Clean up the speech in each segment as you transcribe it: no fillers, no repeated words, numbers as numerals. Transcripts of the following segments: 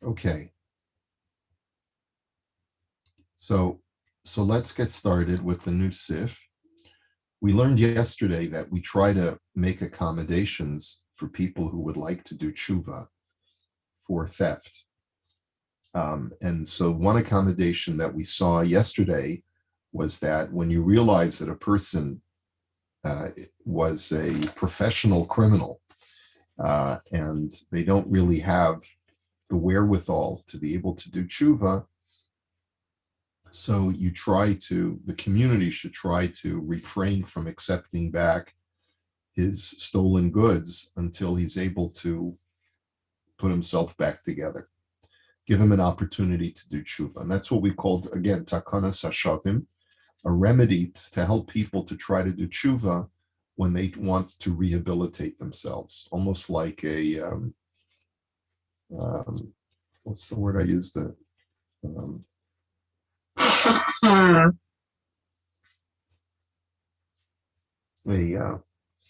Okay, so let's get started with the new sif. We learned yesterday that we try to make accommodations for people who would like to do tshuva for theft. And so one accommodation that we saw yesterday was that when you realize that a person was a professional criminal and they don't really have the wherewithal to be able to do tshuva, so the community should try to refrain from accepting back his stolen goods until he's able to put himself back together. Give him an opportunity to do tshuva. And that's what we called, again, takanas hashavim, a remedy to help people to try to do tshuva when they want to rehabilitate themselves, almost like what's the word I used?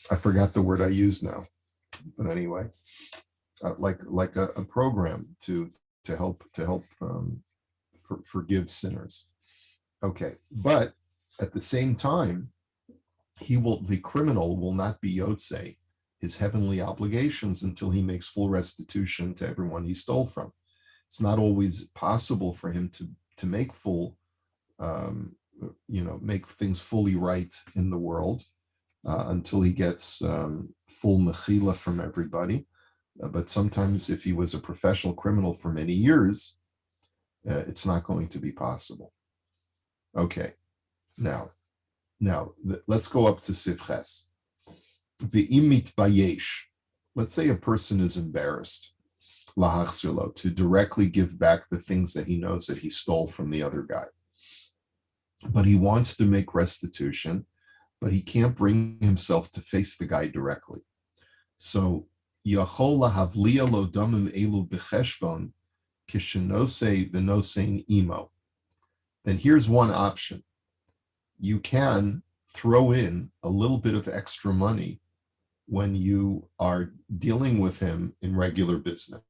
I forgot the word I use now, but anyway, like a program to help forgive sinners. Okay, but at the same time, the criminal will not be yotze his heavenly obligations until he makes full restitution to everyone he stole from. It's not always possible for him to make full, make things fully right in the world until he gets full mechila from everybody. But sometimes if he was a professional criminal for many years, it's not going to be possible. Okay, now let's go up to Sivches. V'imit bayesh. Let's say a person is embarrassed, lahachzirlo, to directly give back the things that he knows that he stole from the other guy. But he wants to make restitution, but he can't bring himself to face the guy directly. So, yachol lahavliya lo damim elu b'cheshbon kishenose v'nosein imo. Then here's one option. You can throw in a little bit of extra money when you are dealing with him in regular business.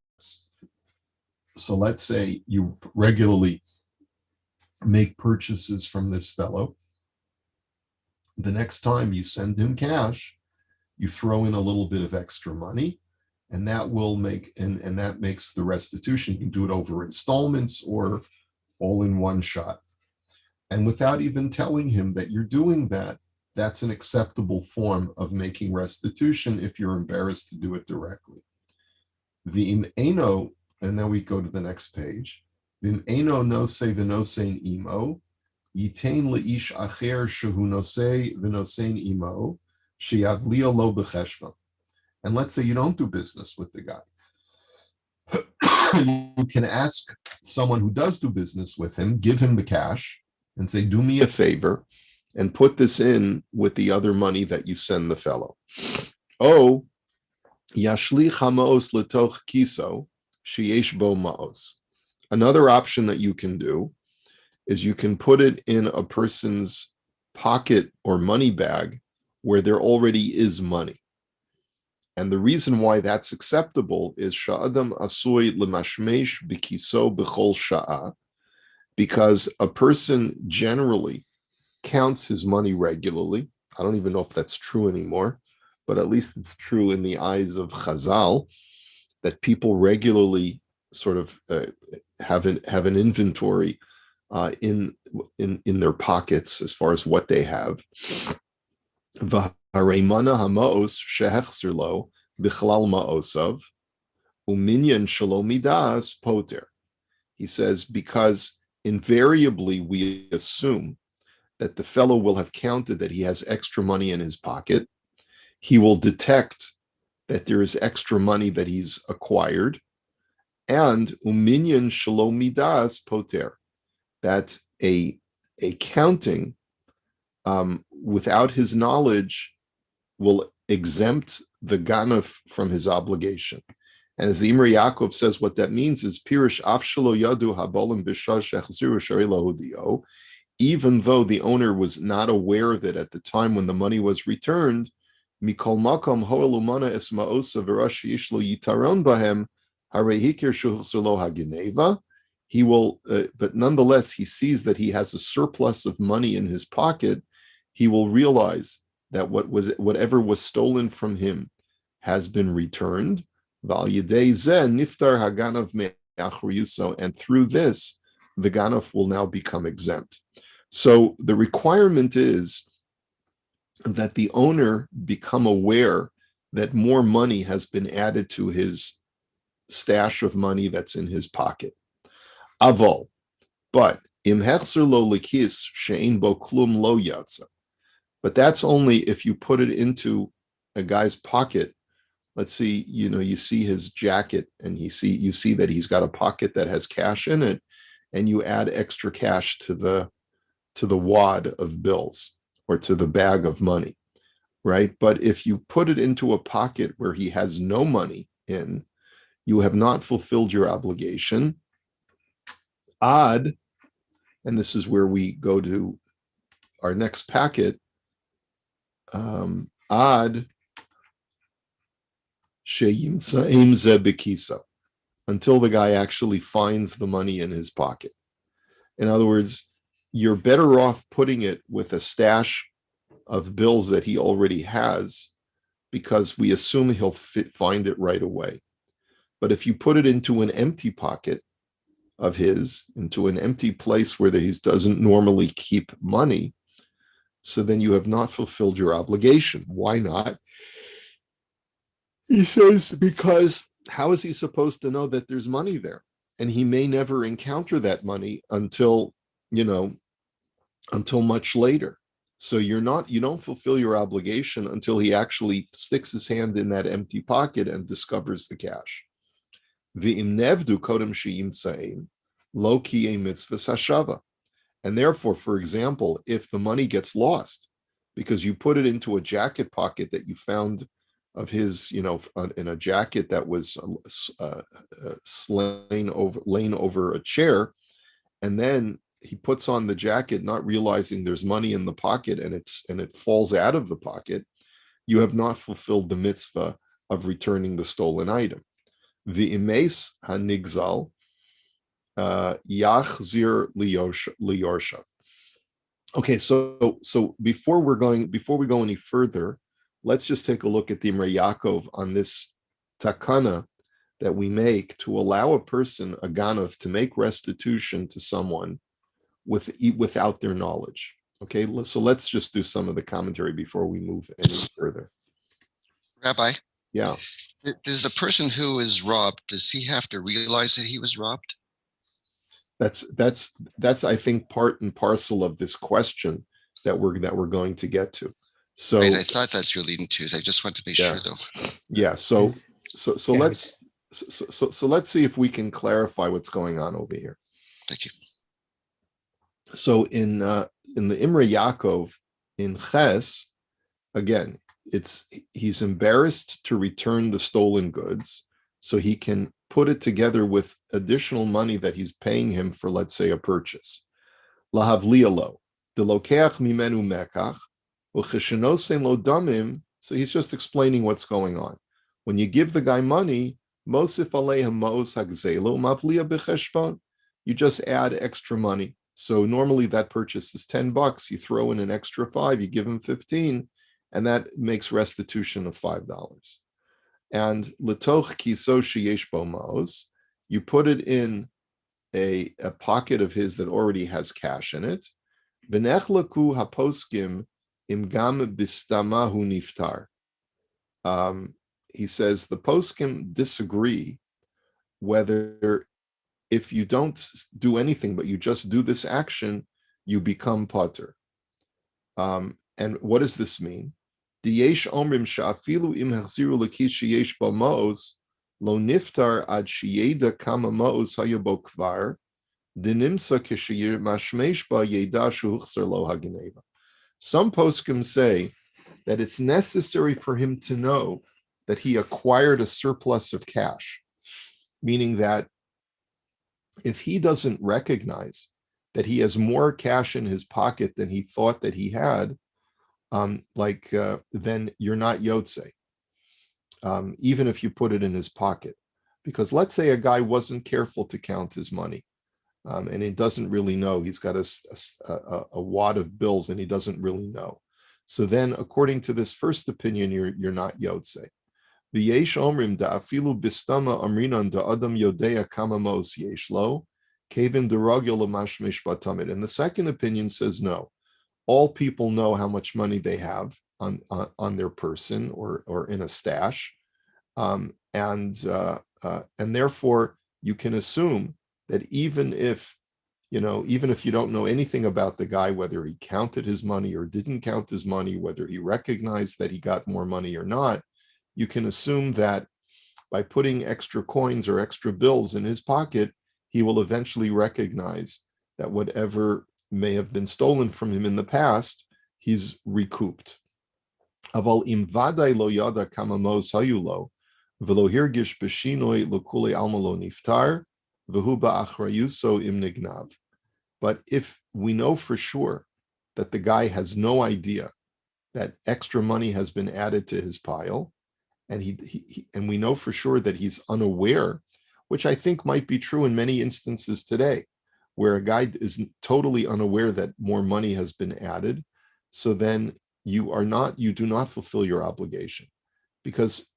So let's say you regularly make purchases from this fellow. The next time you send him cash, you throw in a little bit of extra money, and that will make and that makes the restitution. You can do it over installments or all in one shot. And without even telling him that you're doing that, that's an acceptable form of making restitution if you're embarrassed to do it directly. V'im eno, and then we go to the next page. V'im eno nose v'nosein imo, yitain leish acher shehu nose v'nosein imo, sheyavliya lo b'cheshbon. And let's say you don't do business with the guy. You can ask someone who does do business with him, give him the cash, and say, do me a favor and put this in with the other money that you send the fellow. Oh, yashlich hamaos letoch kiso sheyesh bo maos. Another option that you can do is you can put it in a person's pocket or money bag where there already is money. And the reason why that's acceptable is sha'adam asui lemashmesh bikiso b'chol sha'a, because a person generally counts his money regularly. I don't even know if that's true anymore, but at least it's true in the eyes of Chazal, that people regularly sort of have an inventory in their pockets as far as what they have. V'hareimana hamaos shehechzer lo bichlal maosav uminyan shalomidas poter. He says, because invariably we assume that the fellow will have counted that he has extra money in his pocket. He will detect that there is extra money that he's acquired, and uminyan shalomidas poter, that a counting without his knowledge will exempt the ganaf from his obligation. And as the Imrei Yaakov says, what that means is Pirish Afshalo Yadu Habolim Bishash Shechziru Sharilahudio, even though the owner was not aware of it at the time when the money was returned, Mikol Makom Hoelumana Esmaosa Verashi Ishlo Yitaron Bahem He will, but nonetheless, he sees that he has a surplus of money in his pocket. He will realize that whatever was stolen from him has been returned. And through this, the ganaf will now become exempt. So the requirement is that the owner become aware that more money has been added to his stash of money that's in his pocket. Aval, but im hechzer lo likis she'ein bo klum lo yatsa. But that's only if you put it into a guy's pocket. Let's see, you see his jacket, and you see that he's got a pocket that has cash in it, and you add extra cash to the wad of bills or to the bag of money, right? But if you put it into a pocket where he has no money in, you have not fulfilled your obligation. Ad, and this is where we go to our next packet, ad sheyimtzaim ze bekiso, until the guy actually finds the money in his pocket. In other words, you're better off putting it with a stash of bills that he already has, because we assume he'll find it right away. But if you put it into an empty pocket of his, into an empty place where he doesn't normally keep money, so then you have not fulfilled your obligation. Why not? He says, because how is he supposed to know that there's money there? And he may never encounter that money until much later. So you don't fulfill your obligation until he actually sticks his hand in that empty pocket and discovers the cash. And therefore, for example, if the money gets lost because you put it into a jacket pocket that you found of his, in a jacket that was laying over a chair, and then he puts on the jacket not realizing there's money in the pocket, and it falls out of the pocket, you have not fulfilled the mitzvah of returning the stolen item. The imes hanigzal yachzir liyorshav. Okay, so before we go any further, let's just take a look at the Imrei Yaakov on this takana that we make to allow a person, a ganav, to make restitution to someone without their knowledge. Okay, so let's just do some of the commentary before we move any further. Rabbi? Yeah. Does the person who is robbed, does he have to realize that he was robbed? That's I think part and parcel of this question that we're going to get to. So right, I thought that's what you're leading to. I just want to be sure, though. Yeah. So let's see if we can clarify what's going on over here. Thank you. So in the Imrei Yaakov in Ches, again, he's embarrassed to return the stolen goods, so he can put it together with additional money that he's paying him for, let's say, a purchase. Lahavlialo, the lokeach mimenu mekach, ucheshenosen lo damim. So he's just explaining what's going on. When you give the guy money, mosif aleha mos hagzelo mavlia becheshbon, you just add extra money. So normally that purchase is $10. You throw in an extra $5, you give him 15, and that makes restitution of $5. And letoch kiso sheyesh bo maos, you put it in a pocket of his that already has cash in it. V'nechlaku haposkim im gam bistamahu niftar. He says the poskim disagree whether if you don't do anything but you just do this action, you become pater. And what does this mean? Diyesh omrim sha'afilu im hachziru lakish sheyesh bo maos lo niftar ad sheyeda kama maos hayabo kvar dinimsa k'sheyir mashmesh ba yeda shuchzer lo hageneva. Some poskim say that it's necessary for him to know that he acquired a surplus of cash, meaning that if he doesn't recognize that he has more cash in his pocket than he thought that he had, then you're not yotze, even if you put it in his pocket, Because let's say a guy wasn't careful to count his money, and he doesn't really know. He's got a wad of bills and he doesn't really know. So then, according to this first opinion, you're not yotze. V'yesh omrim da afilu bistama amrinan da adam yodea kama mos yesh lo, kevin derogyo lamash mishpat tamid. And the second opinion says no. All people know how much money they have on their person or in a stash, and therefore you can assume that even if you don't know anything about the guy, whether he counted his money or didn't count his money, whether he recognized that he got more money or not, you can assume that by putting extra coins or extra bills in his pocket, he will eventually recognize that whatever may have been stolen from him in the past, he's recouped. Aval im vaday lo yada kama mos hayu lo, v'lo hirgish b'shinoi l'kulei alma lo niftar, v'hu ba'achrayuso im nignav. But if we know for sure that the guy has no idea that extra money has been added to his pile, and and we know for sure that he's unaware, which I think might be true in many instances today, where a guy is totally unaware that more money has been added, so then you do not fulfill your obligation, because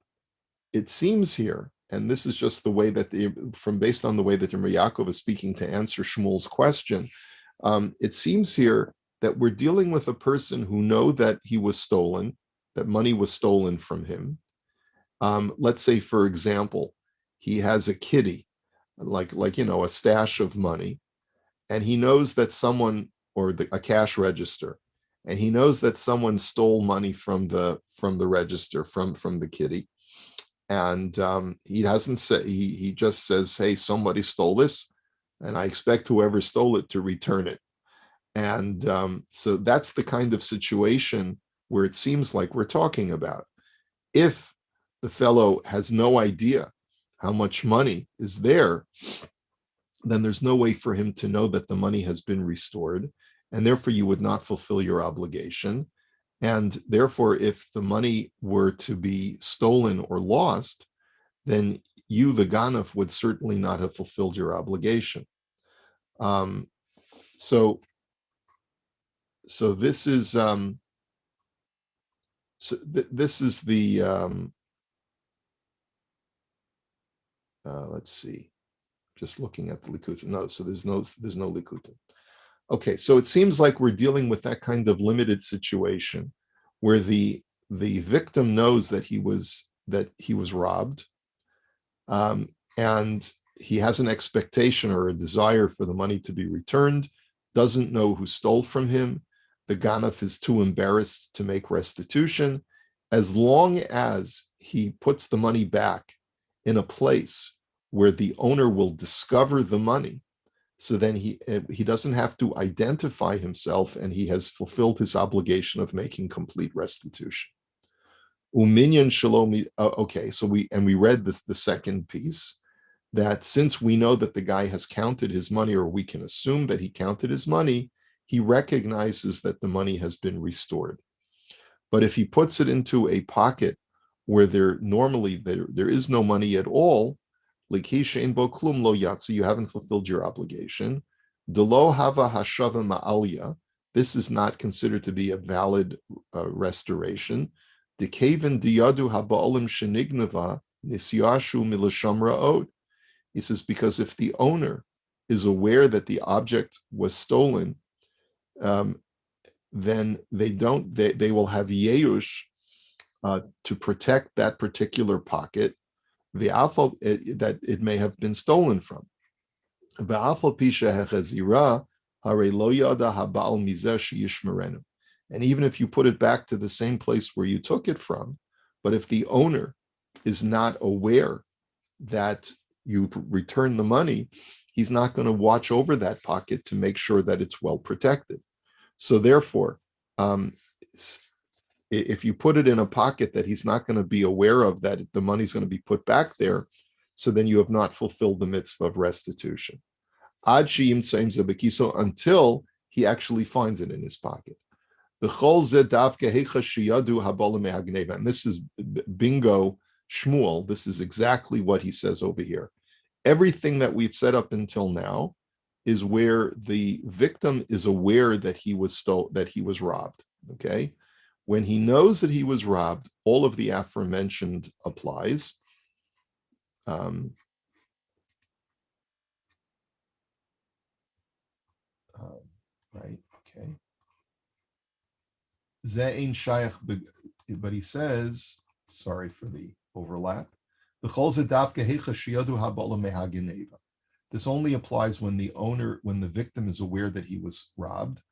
it seems here, and this is just the way that based on the way that Imrei Yaakov is speaking to answer Shmuel's question, it seems here that we're dealing with a person who know that he was stolen, that money was stolen from him. Let's say, for example, he has a kitty, like a stash of money, and he knows that someone, or a cash register, and he knows that someone stole money from the register, from the kitty, and he doesn't say, he just says, hey, somebody stole this, and I expect whoever stole it to return it. And so that's the kind of situation where it seems like we're talking about. If the fellow has no idea how much money is there, then there's no way for him to know that the money has been restored, and therefore you would not fulfill your obligation. And therefore, if the money were to be stolen or lost, then you, the Ganef, would certainly not have fulfilled your obligation. So this is this is the let's see, just looking at the Likutim. No, so there's no Likutim. Okay, so it seems like we're dealing with that kind of limited situation where the victim knows that he was robbed, and he has an expectation or a desire for the money to be returned, doesn't know who stole from him. The Ganef is too embarrassed to make restitution. As long as he puts the money back in a place where the owner will discover the money, so then he doesn't have to identify himself, and he has fulfilled his obligation of making complete restitution. Uminyan shalomi. Okay, so we read the second piece, that since we know that the guy has counted his money, or we can assume that he counted his money, he recognizes that the money has been restored. But if he puts it into a pocket where there is no money at all, you haven't fulfilled your obligation. Delo hava hashava ma'alia. This is not considered to be a valid restoration. Dekaven diyadu haba'olim shenignava nisyashu milasham ra'od. He says, because if the owner is aware that the object was stolen, then they will have yeush to protect that particular pocket, that it may have been stolen from. And even if you put it back to the same place where you took it from, but if the owner is not aware that you've returned the money, he's not going to watch over that pocket to make sure that it's well protected. So therefore, if you put it in a pocket that he's not going to be aware of, that the money's going to be put back there, so then you have not fulfilled the mitzvah of restitution. So until he actually finds it in his pocket. And this is bingo Shmuel, this is exactly what he says over here. Everything that we've said up until now is where the victim is aware that he was robbed. Okay, when he knows that he was robbed, all of the aforementioned applies. Right. Okay. Ze'in Shaykh, but he says, sorry for the overlap. This only applies when the victim is aware that he was robbed.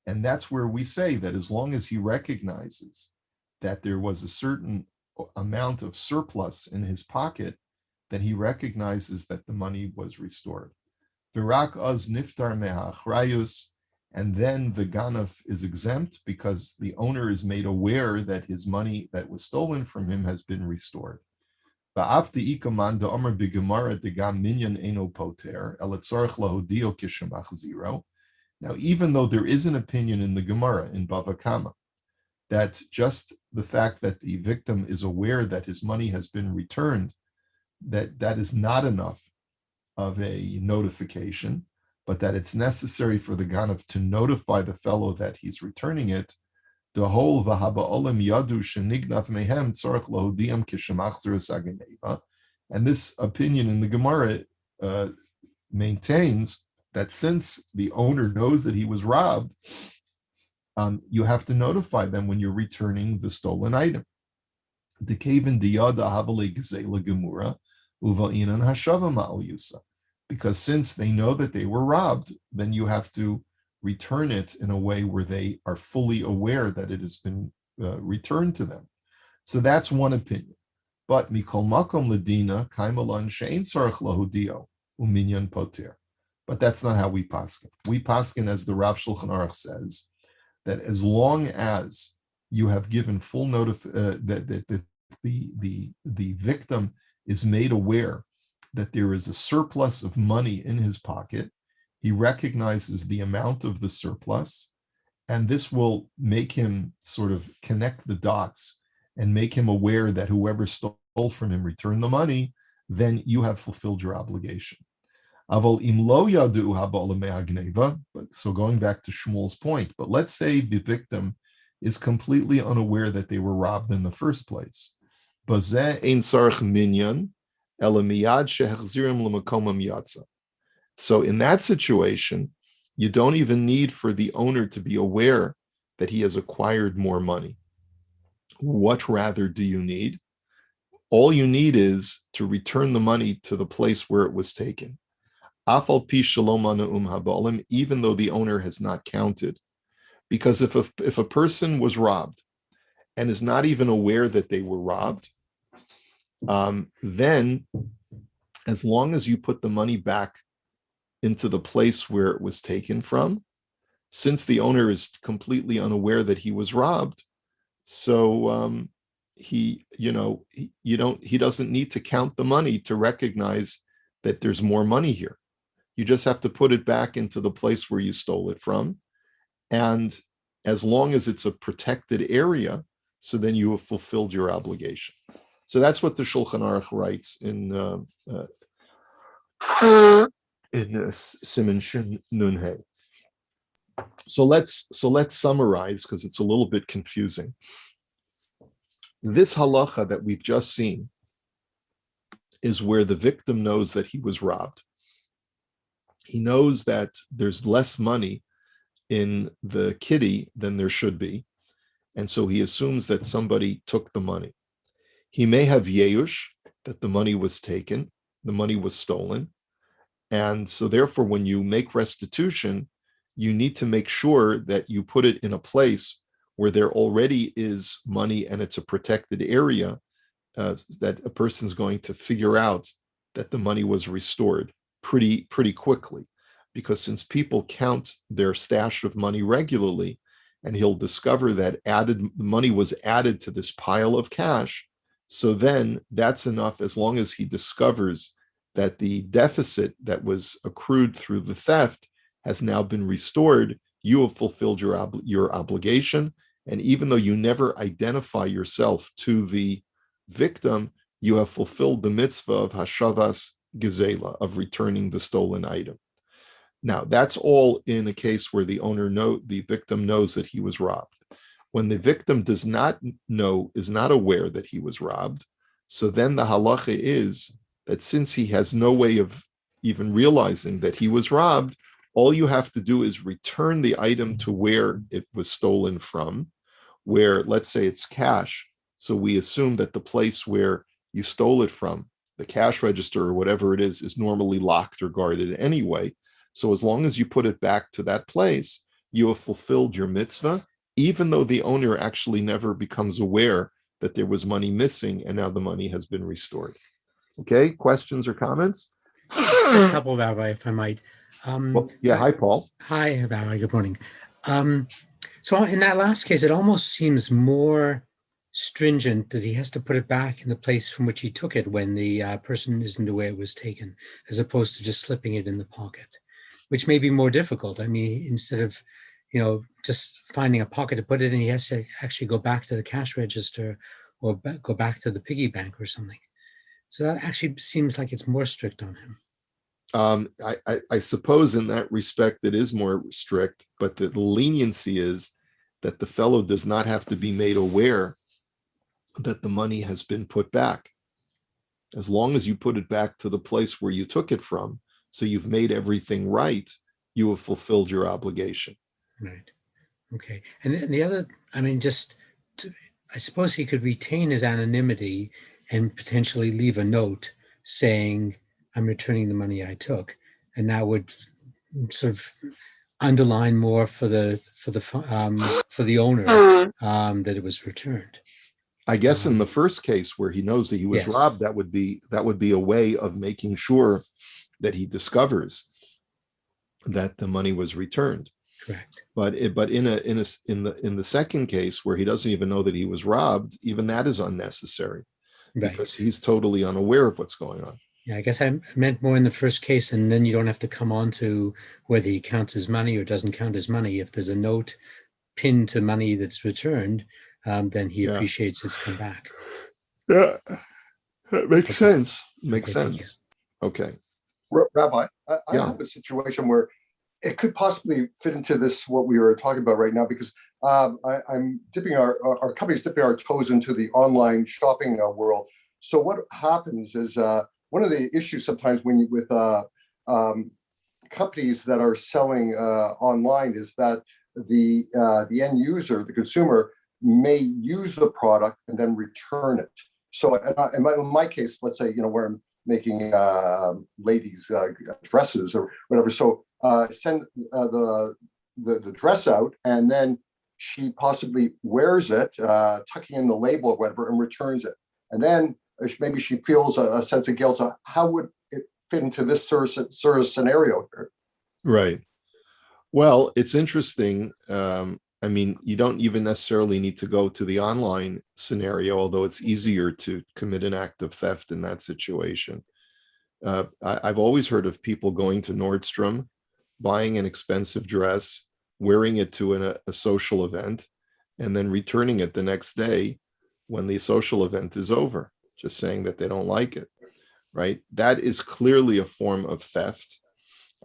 And that's where we say that as long as he recognizes that there was a certain amount of surplus in his pocket, then he recognizes that the money was restored. Virak az niftar me'achrayus, and then the ganav is exempt because the owner is made aware that his money that was stolen from him has been restored. Now, even though there is an opinion in the Gemara in Bava Kama that just the fact that the victim is aware that his money has been returned, that is not enough of a notification, but that it's necessary for the Ganav to notify the fellow that he's returning it. And this opinion in the Gemara maintains that since the owner knows that he was robbed, you have to notify them when you're returning the stolen item. Because since they know that they were robbed, then you have to return it in a way where they are fully aware that it has been returned to them. So that's one opinion. But mikol makom ladina kaimalan she'ein tzarich lahudio uminyan poter. But that's not how we paskin. We paskin, as the Rav Shulchan Aruch says, that as long as you have given full notice that the victim is made aware that there is a surplus of money in his pocket, he recognizes the amount of the surplus, and this will make him sort of connect the dots and make him aware that whoever stole from him returned the money, then you have fulfilled your obligation. So going back to Shmuel's point, but let's say the victim is completely unaware that they were robbed in the first place. So in that situation, you don't even need for the owner to be aware that he has acquired more money. What rather do you need? All you need is to return the money to the place where it was taken. Even though the owner has not counted. Because if a person was robbed and is not even aware that they were robbed, then as long as you put the money back into the place where it was taken from, since the owner is completely unaware that he was robbed, so he doesn't need to count the money to recognize that there's more money here. You just have to put it back into the place where you stole it from. And as long as it's a protected area, so then you have fulfilled your obligation. So that's what the Shulchan Aruch writes in Siman Shin Nun Hey. So let's summarize, because it's a little bit confusing. This halacha that we've just seen is where the victim knows that he was robbed. He knows that there's less money in the kitty than there should be, and so he assumes that somebody took the money. He may have yeush, that the money was taken, the money was stolen, and so therefore when you make restitution, you need to make sure that you put it in a place where there already is money and it's a protected area, that a person's going to figure out that the money was restored pretty quickly. Because since people count their stash of money regularly, and he'll discover that money was added to this pile of cash, so then that's enough. As long as he discovers that the deficit that was accrued through the theft has now been restored, you have fulfilled your obligation, And even though you never identify yourself to the victim, you have fulfilled the mitzvah of hashavas gezela, of returning the stolen item. Now, that's all in a case where the victim knows that he was robbed. When the victim does not know, is not aware that he was robbed, so then the halacha is that since he has no way of even realizing that he was robbed, all you have to do is return the item to where it was stolen from, where, let's say, it's cash. So we assume that the place where you stole it from, the cash register or whatever it is normally locked or guarded anyway. So as long as you put it back to that place, you have fulfilled your mitzvah, even though the owner actually never becomes aware that there was money missing and now the money has been restored. Okay, questions or comments? A couple, Rabbi, if I might. Hi, Paul. Hi, Rabbi. Good morning. So in that last case, it almost seems more stringent that he has to put it back in the place from which he took it when the person isn't aware it was taken, as opposed to just slipping it in the pocket, which may be more difficult. I mean, instead of, just finding a pocket to put it in, he has to actually go back to the cash register or go back to the piggy bank or something. So that actually seems like it's more strict on him. I suppose in that respect it is more strict, but the leniency is that the fellow does not have to be made aware that the money has been put back. As long as you put it back to the place where you took it from, so you've made everything right, you have fulfilled your obligation. Right. Okay. And the other, I suppose he could retain his anonymity and potentially leave a note saying, I'm returning the money I took. And that would sort of underline more for the owner that it was returned. I guess in the first case where he knows that he was robbed, that would be a way of making sure that he discovers that the money was returned. Correct. But in the second case where he doesn't even know that he was robbed, even that is unnecessary, because he's totally unaware of what's going on. Yeah, I guess I meant more in the first case, and then you don't have to come on to whether he counts his money or doesn't count his money. If there's a note pinned to money that's returned, then he appreciates it's come back. Yeah, that makes sense. Makes sense. Okay. Rabbi, I have a situation where it could possibly fit into this, what we were talking about right now, because I'm dipping our company's dipping our toes into the online shopping world. So what happens is one of the issues sometimes with companies that are selling online is that the end user, the consumer, may use the product and then return it. So in my case, let's say, where I'm making ladies dresses or whatever. So send the dress out, and then she possibly wears it, tucking in the label or whatever, and returns it. And then maybe she feels a sense of guilt. How would it fit into this sort of scenario here? Right. Well, it's interesting. You don't even necessarily need to go to the online scenario, although it's easier to commit an act of theft in that situation. I've always heard of people going to Nordstrom, buying an expensive dress, wearing it to a social event, and then returning it the next day when the social event is over, just saying that they don't like it, right? That is clearly a form of theft.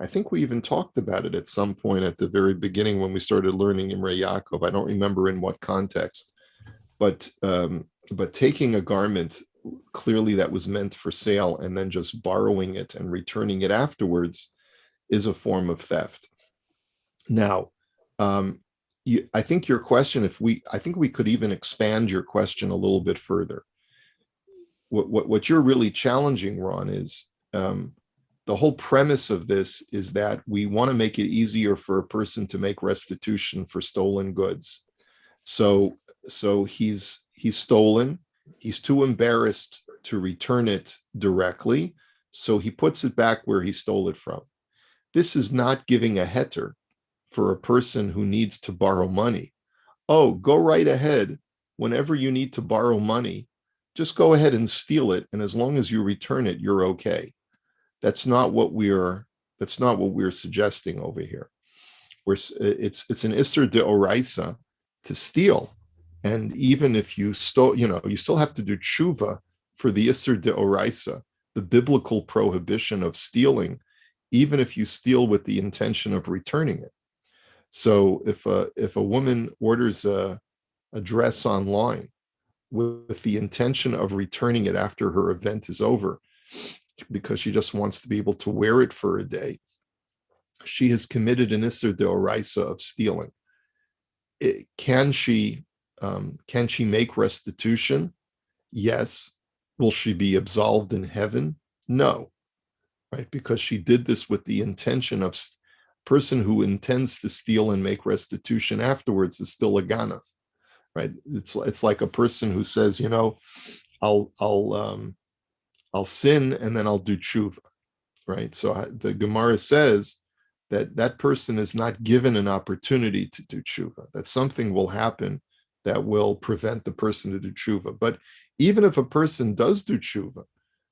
I think we even talked about it at some point at the very beginning when we started learning Imrei Yaakov. I don't remember in what context, but taking a garment clearly that was meant for sale and then just borrowing it and returning it afterwards is a form of theft. Now, I think your question, I think we could even expand your question a little bit further. What you're really challenging, Ron, is the whole premise of this is that we want to make it easier for a person to make restitution for stolen goods. So he's stolen. He's too embarrassed to return it directly, so he puts it back where he stole it from. This is not giving a heter for a person who needs to borrow money. Oh, go right ahead. Whenever you need to borrow money, just go ahead and steal it, and as long as you return it, you're okay. That's not what we're suggesting over here. It's an Isser de Oraisa to steal. And even if you stole, you still have to do tshuva for the Isser de Oraisa, the biblical prohibition of stealing, even if you steal with the intention of returning it. So if a woman orders a dress online with the intention of returning it after her event is over, because she just wants to be able to wear it for a day, she has committed an Isser de Oraisa of stealing. Can she make restitution? Yes. Will she be absolved in heaven? No, right? Because she did this with the intention of, person who intends to steal and make restitution afterwards is still a ganav, right? It's like a person who says, I'll sin and then I'll do tshuva, right? So the Gemara says that person is not given an opportunity to do tshuva, that something will happen that will prevent the person to do tshuva. But even if a person does do tshuva,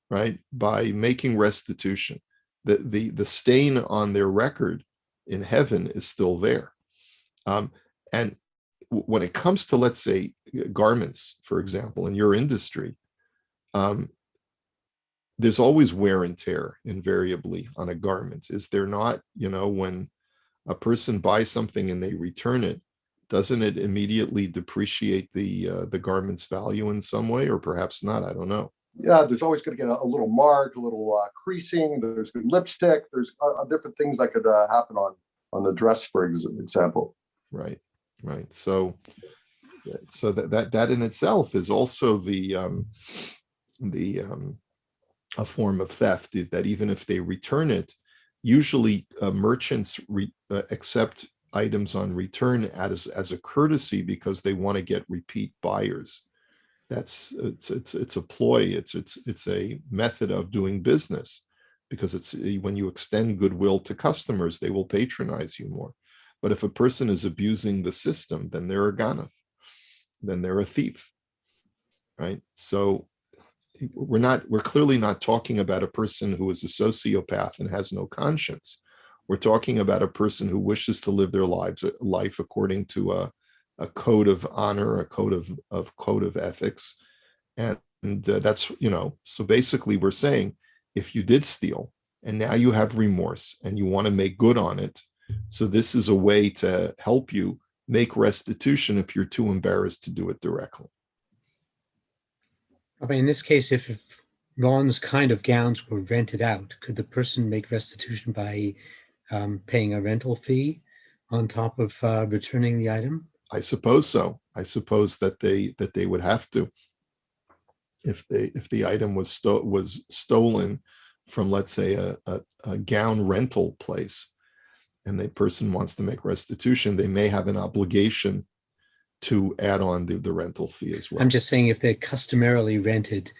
right, by making restitution, the stain on their record in heaven is still there. And when it comes to, let's say, garments, for example, in your industry, there's always wear and tear invariably on a garment. Is there not? When a person buys something and they return it, doesn't it immediately depreciate the garment's value in some way, or perhaps not? I don't know. Yeah, there's always going to get a little mark, a little creasing. There's good lipstick. There's different things that could happen on the dress, for example. Right. So that in itself is also a form of theft. That even if they return it, usually merchants accept items on return as a courtesy because they want to get repeat buyers. It's a ploy. It's a method of doing business, because it's when you extend goodwill to customers, they will patronize you more. But if a person is abusing the system, then they're a ganav, then they're a thief, right? So we're clearly not talking about a person who is a sociopath and has no conscience. We're talking about a person who wishes to live their life according to a code of honor, a code of ethics. And that's, so basically we're saying, if you did steal and now you have remorse and you want to make good on it, so this is a way to help you make restitution if you're too embarrassed to do it directly. I mean, in this case, if Ron's kind of gowns were rented out, could the person make restitution by paying a rental fee on top of returning the item? I suppose so. I suppose that they would have to, if the item was stolen from, let's say, a gown rental place, and the person wants to make restitution, they may have an obligation to add on the rental fee as well. I'm just saying, if they're customarily rented,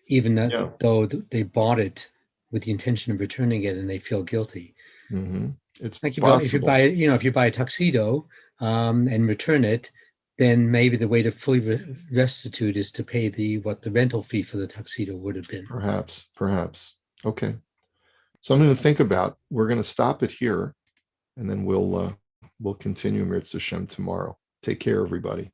even though they bought it with the intention of returning it and they feel guilty. Mm-hmm. It's like possible. If you buy a tuxedo and return it, then maybe the way to fully restitute is to pay the rental fee for the tuxedo would have been. Perhaps. Okay. Something to think about. We're going to stop it here, and then we'll continue Mirz Hashem tomorrow. Take care, everybody.